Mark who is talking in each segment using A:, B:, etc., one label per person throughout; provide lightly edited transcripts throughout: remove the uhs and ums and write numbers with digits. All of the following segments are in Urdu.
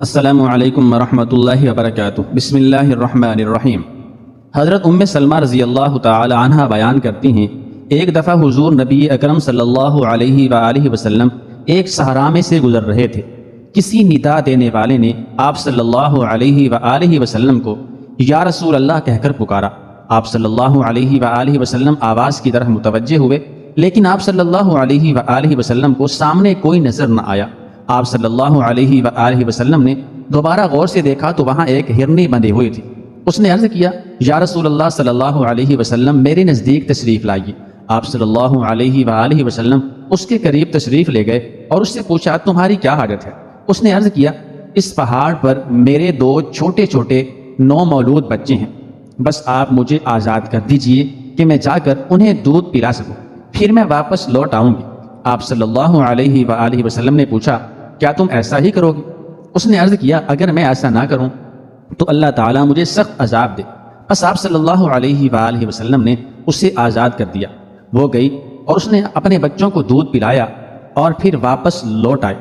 A: السلام علیکم ورحمۃ اللہ وبرکاتہ۔ بسم اللہ الرحمن الرحیم۔ حضرت ام سلمہ رضی اللہ تعالی عنہ بیان کرتی ہیں، ایک دفعہ حضور نبی اکرم صلی اللہ علیہ وآلہ وسلم ایک صحرا میں سے گزر رہے تھے۔ کسی ندا دینے والے نے آپ صلی اللہ علیہ وآلہ وسلم کو یا رسول اللہ کہہ کر پکارا۔ آپ صلی اللہ علیہ وآلہ وسلم آواز کی طرف متوجہ ہوئے، لیکن آپ صلی اللہ علیہ وآلہ وسلم کو سامنے کوئی نظر نہ آیا۔ آپ صلی اللہ علیہ وآلہ وسلم نے دوبارہ غور سے دیکھا تو وہاں ایک ہرنی بندھی ہوئی تھی۔ اس نے عرض کیا، یا رسول اللہ صلی اللہ علیہ وسلم میرے نزدیک تشریف لائیے۔ آپ صلی اللہ علیہ وآلہ وسلم اس کے قریب تشریف لے گئے اور اس سے پوچھا، تمہاری کیا حاجت ہے؟ اس نے عرض کیا، اس پہاڑ پر میرے 2 چھوٹے چھوٹے نومولود بچے ہیں، بس آپ مجھے آزاد کر دیجئے کہ میں جا کر انہیں دودھ پلا سکوں، پھر میں واپس لوٹ آؤں گی۔ آپ صلی اللہ علیہ وآلہ وسلم نے پوچھا، کیا تم ایسا ہی کرو گی؟ اس نے عرض کیا، اگر میں ایسا نہ کروں تو اللہ تعالیٰ مجھے سخت عذاب دے۔ بس آپ صلی اللہ علیہ وآلہ وسلم نے اسے آزاد کر دیا۔ وہ گئی اور اس نے اپنے بچوں کو دودھ پلایا اور پھر واپس لوٹ آئے۔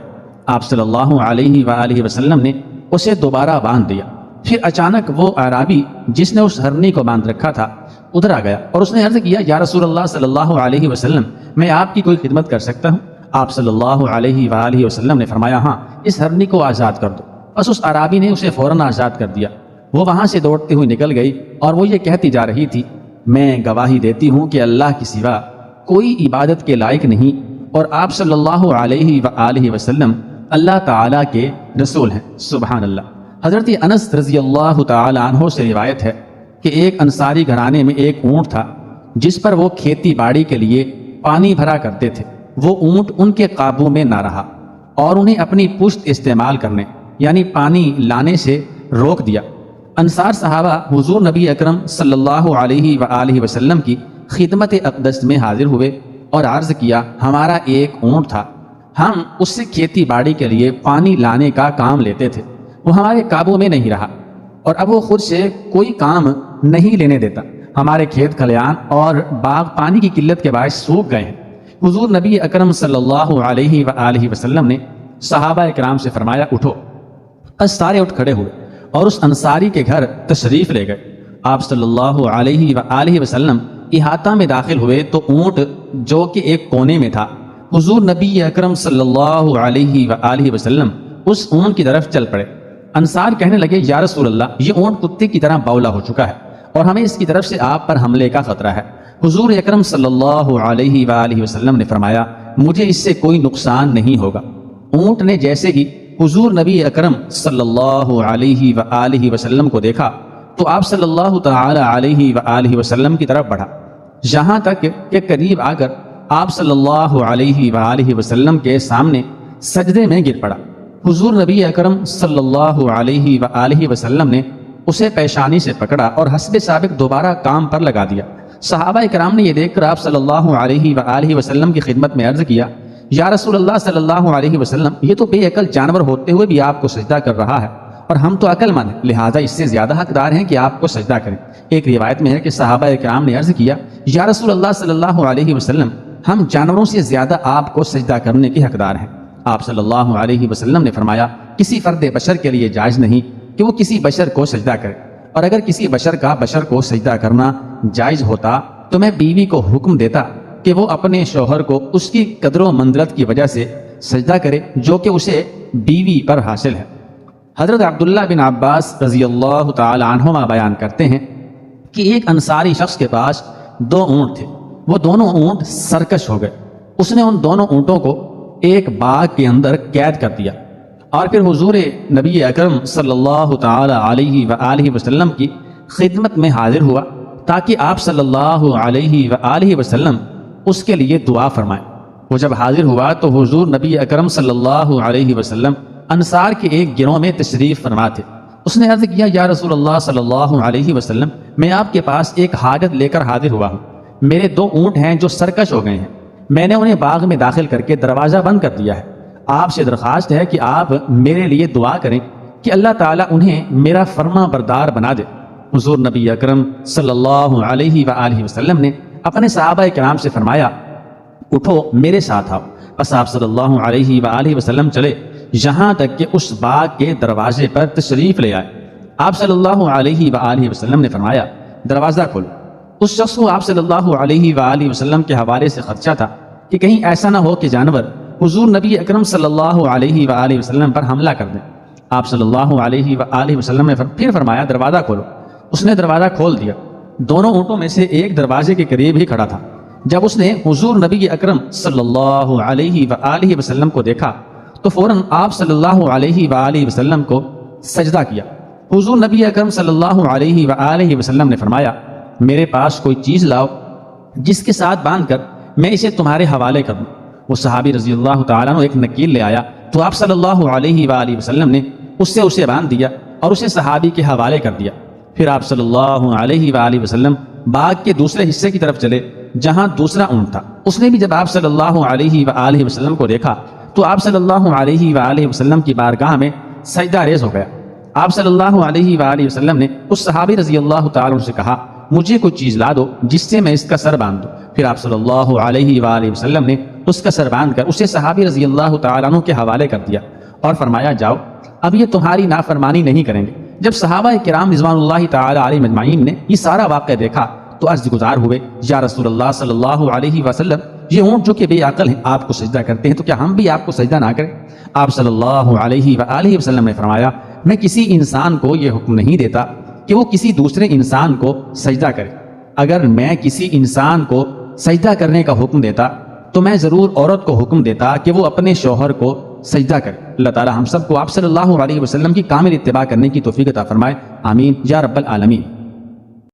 A: آپ صلی اللہ علیہ وآلہ وسلم نے اسے دوبارہ باندھ دیا۔ پھر اچانک وہ اعرابی جس نے اس ہرنی کو باندھ رکھا تھا ادھر آ گیا اور اس نے عرض کیا، یا رسول اللہ صلی اللہ علیہ وسلم میں آپ کی کوئی خدمت کر سکتا ہوں؟ آپ صلی اللہ علیہ وآلہ وسلم نے فرمایا، ہاں، اس ہرنی کو آزاد کر دو۔ بس اس عرابی نے اسے فوراً آزاد کر دیا۔ وہ وہاں سے دوڑتے ہوئے نکل گئی اور وہ یہ کہتی جا رہی تھی، میں گواہی دیتی ہوں کہ اللہ کے سوا کوئی عبادت کے لائق نہیں اور آپ صلی اللہ علیہ وآلہ وسلم اللہ تعالیٰ کے رسول ہیں۔ سبحان اللہ۔ حضرت انس رضی اللہ تعالی عنہ سے روایت ہے کہ ایک انصاری گھرانے میں ایک اونٹ تھا جس پر وہ کھیتی باڑی کے لیے پانی بھرا کرتے تھے۔ وہ اونٹ ان کے قابو میں نہ رہا اور انہیں اپنی پشت استعمال کرنے یعنی پانی لانے سے روک دیا۔ انصار صحابہ حضور نبی اکرم صلی اللہ علیہ وآلہ وسلم کی خدمت اقدس میں حاضر ہوئے اور عرض کیا، ہمارا ایک اونٹ تھا، ہم اس سے کھیتی باڑی کے لیے پانی لانے کا کام لیتے تھے، وہ ہمارے قابو میں نہیں رہا اور اب وہ خود سے کوئی کام نہیں لینے دیتا۔ ہمارے کھیت کھلیان اور باغ پانی کی قلت کے باعث سوکھ گئے ہیں۔ حضور نبی اکرم صلی اللہ علیہ وآلہ وسلم نے صحابہ اکرام سے فرمایا، اٹھو۔ بس سارے اٹھ کھڑے ہوئے اور اس انصاری کے گھر تشریف لے گئے۔ آپ صلی اللہ علیہ وآلہ وسلم احاطہ میں داخل ہوئے تو اونٹ جو کہ ایک کونے میں تھا، حضور نبی اکرم صلی اللہ علیہ وآلہ وسلم اس اونٹ کی طرف چل پڑے۔ انصار کہنے لگے، یا رسول اللہ، یہ اونٹ کتے کی طرح بولا ہو چکا ہے اور ہمیں اس کی طرف سے آپ پر حملے کا خطرہ ہے۔ حضور اکرم صلی اللہ علیہ وآلہ وسلم نے فرمایا، مجھے اس سے کوئی نقصان نہیں ہوگا۔ اونٹ نے جیسے ہی حضور نبی اکرم صلی اللہ علیہ وآلہ وسلم کو دیکھا تو آپ صلی اللہ تعالی علیہ وآلہ وسلم کی طرف بڑھا، یہاں تک کہ قریب آ کر آپ صلی اللہ علیہ وآلہ وسلم کے سامنے سجدے میں گر پڑا۔ حضور نبی اکرم صلی اللہ علیہ وآلہ وسلم نے اسے پیشانی سے پکڑا اور حسب سابق دوبارہ کام پر لگا دیا۔ صحابہ اکرام نے یہ دیکھ کر آپ صلی اللہ علیہ وآلہ وسلم کی خدمت میں عرض کیا، یا رسول اللہ صلی اللہ علیہ وسلم، یہ تو بے عقل جانور ہوتے ہوئے بھی آپ کو سجدہ کر رہا ہے اور ہم تو عقل مند ہیں، لہٰذا اس سے زیادہ حقدار ہیں کہ آپ کو سجدہ کریں۔ ایک روایت میں ہے کہ صحابہ اکرام نے عرض کیا، یا رسول اللہ صلی اللہ علیہ وسلم، ہم جانوروں سے زیادہ آپ کو سجدہ کرنے کے حقدار ہیں۔ آپ صلی اللہ علیہ وسلم نے فرمایا، کسی فرد بشر کے لیے جائز نہیں کہ وہ کسی بشر کو سجدہ کرے، اور اگر کسی بشر کا بشر کو سجدہ کرنا جائز ہوتا تو میں بیوی کو حکم دیتا کہ وہ اپنے شوہر کو اس کی قدر و منزلت کی وجہ سے سجدہ کرے جو کہ اسے بیوی پر حاصل ہے۔ حضرت عبداللہ بن عباس رضی اللہ تعالی عنہما بیان کرتے ہیں کہ ایک انصاری شخص کے پاس 2 اونٹ تھے، وہ دونوں اونٹ سرکش ہو گئے۔ اس نے ان دونوں اونٹوں کو ایک باغ کے اندر قید کر دیا اور پھر حضور نبی اکرم صلی اللہ تعالی علیہ وآلہ وسلم کی خدمت میں حاضر ہوا تاکہ آپ صلی اللہ علیہ وآلہ وسلم اس کے لیے دعا فرمائیں۔ وہ جب حاضر ہوا تو حضور نبی اکرم صلی اللہ علیہ وسلم انصار کے ایک گروہ میں تشریف فرما تھے۔ اس نے عرض کیا، یا رسول اللہ صلی اللہ علیہ وسلم، میں آپ کے پاس ایک حاجت لے کر حاضر ہوا ہوں۔ میرے 2 اونٹ ہیں جو سرکش ہو گئے ہیں، میں نے انہیں باغ میں داخل کر کے دروازہ بند کر دیا ہے۔ آپ سے درخواست ہے کہ آپ میرے لیے دعا کریں کہ اللہ تعالیٰ انہیں میرا فرما بردار بنا دے۔ حضور نبی اکرم صلی اللہ علیہ وآلہ وسلم نے اپنے صحابہ کرام سے فرمایا، اٹھو میرے ساتھ آؤ۔ بس آپ صلی اللہ علیہ وآلہ وسلم چلے یہاں تک کہ اس باغ کے دروازے پر تشریف لے آئے۔ آپ صلی اللہ علیہ وآلہ وسلم نے فرمایا دروازہ کھولو۔ اس شخص کو آپ صلی اللہ علیہ وآلہ وسلم کے حوالے سے خدشہ تھا کہ کہیں ایسا نہ ہو کہ جانور حضور نبی اکرم صلی اللہ علیہ وآلہ وسلم پر حملہ کر دیں۔ آپ صلی اللہ علیہ وآلہ وسلم نے پھر فرمایا دروازہ کھولو۔ اس نے دروازہ کھول دیا۔ دونوں اونٹوں میں سے ایک دروازے کے قریب ہی کھڑا تھا۔ جب اس نے حضور نبی اکرم صلی اللہ علیہ وآلہ وسلم کو دیکھا تو فوراً آپ صلی اللہ علیہ وآلہ وسلم کو سجدہ کیا۔ حضور نبی اکرم صلی اللہ علیہ وآلہ وسلم نے فرمایا میرے پاس کوئی چیز لاؤ جس کے ساتھ باندھ کر میں اسے تمہارے حوالے کر دوں۔ وہ صحابی رضی اللہ تعالیٰ عنہ ایک نکیل لے آیا تو آپ صلی اللہ علیہ وآلہ وسلم نے اسے باندھ دیا اور اسے صحابی کے حوالے کر دیا۔ پھر آپ صلی اللہ علیہ وآلہ وسلم باغ کے دوسرے حصے کی طرف چلے جہاں دوسرا اونٹ تھا۔ اس نے بھی جب آپ صلی اللہ علیہ وآلہ وسلم کو دیکھا تو آپ صلی اللہ علیہ وآلہ وسلم کی بارگاہ میں سجدہ ریز ہو گیا۔ آپ صلی اللہ علیہ وآلہ وسلم نے اس صحابی رضی اللہ تعالیٰ عنہ سے کہا مجھے کوئی چیز لا دو جس سے میں اس کا سر باندھ دوں۔ پھر آپ صلی اللہ علیہ وآلہ وسلم نے اس کا سر باندھ کر اسے صحابی رضی اللہ تعالیٰ عنہ کے حوالے کر دیا اور فرمایا جاؤ اب یہ تمہاری نافرمانی نہیں کریں گے۔ جب صحابہ کرام رضوان اللہ تعالیٰ علیہ مجمعین نے یہ سارا واقعہ دیکھا تو عرض گزار ہوئے یا رسول اللہ صلی اللہ علیہ وسلم یہ اونٹ جو کہ بے عقل ہیں آپ کو سجدہ کرتے ہیں تو کیا ہم بھی آپ کو سجدہ نہ کریں؟ آپ صلی اللہ علیہ وآلہ وسلم نے فرمایا میں کسی انسان کو یہ حکم نہیں دیتا کہ وہ کسی دوسرے انسان کو سجدہ کرے۔ اگر میں کسی انسان کو سجدہ کرنے کا حکم دیتا تو میں ضرور عورت کو حکم دیتا کہ وہ اپنے شوہر کو سجدہ کرے۔ اللہ تعالی ہم سب کو آپ صلی اللہ علیہ وسلم کی کامل اتباع کرنے کی توفیق عطا فرمائے، آمین یا رب العالمین۔